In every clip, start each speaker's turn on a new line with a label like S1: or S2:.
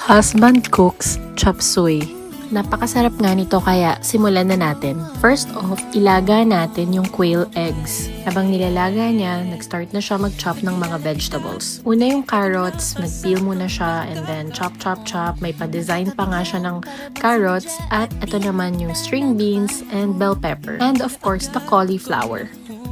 S1: Husband cooks chop suey. Napakasarap nga nito kaya simulan na natin. First off, ilaga natin yung quail eggs. Habang nilalaga niya, nag-start na siya mag-chop ng mga vegetables. Una yung carrots, nag-peel muna siya and then chop. May pa-design pa nga siya ng carrots at ito naman yung string beans and bell pepper. And of course, the cauliflower.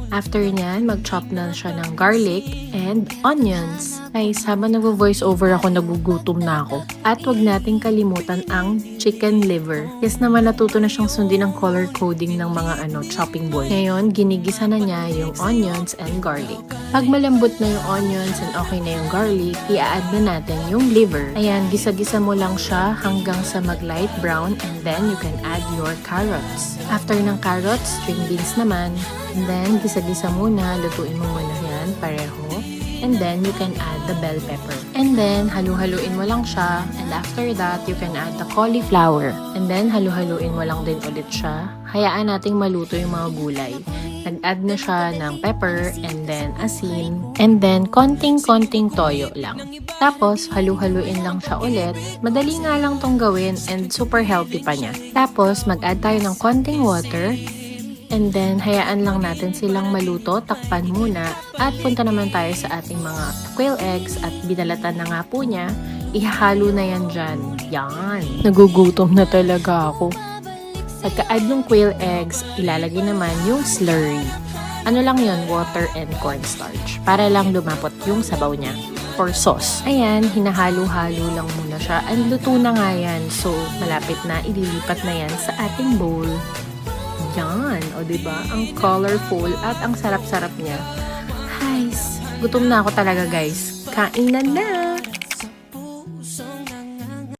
S1: After nyan, mag-chop na siya ng garlic and onions. Guys, habang nag-voice over ako, nagugutom na ako. At wag nating kalimutan ang chicken liver. Yes naman, natuto na siyang sundin ang color coding ng mga chopping board. Ngayon, ginigisa na niya yung onions and garlic. Pag malambot na yung onions and okay na yung garlic, i-add na natin yung liver. Ayan, gisa-gisa mo lang siya hanggang sa mag-light brown and then you can add your carrots. After ng carrots, string beans naman. And then, gisa-gisa muna, lutuin mo muna yan, pareho. And then, you can add the bell pepper. And then, halu-haluin mo lang siya. And after that, you can add the cauliflower. And then, halu-haluin mo lang din ulit siya. Hayaan nating maluto yung mga gulay. Nag-add na siya ng pepper, and then asin, and then konting-konting toyo lang. Tapos, halu-haluin lang siya ulit. Madali nga lang tong gawin and super healthy pa niya. Tapos, mag-add tayo ng konting water. And then, hayaan lang natin silang maluto, takpan muna, at punta naman tayo sa ating mga quail eggs at binalatan na nga po niya. Ihahalo na yan dyan. Yan. Nagugutom na talaga ako. Pagka-add ng quail eggs, ilalagay naman yung slurry. Ano lang yun? Water and cornstarch. Para lang lumapot yung sabaw niya. Or sauce. Ayan, hinahalo-halo lang muna siya. And luto na nga yan. So, malapit na, ililipat na yan sa ating bowl. Yan, o diba? Ang colorful at ang sarap-sarap niya. Guys, gutom na ako talaga guys. Kain na na!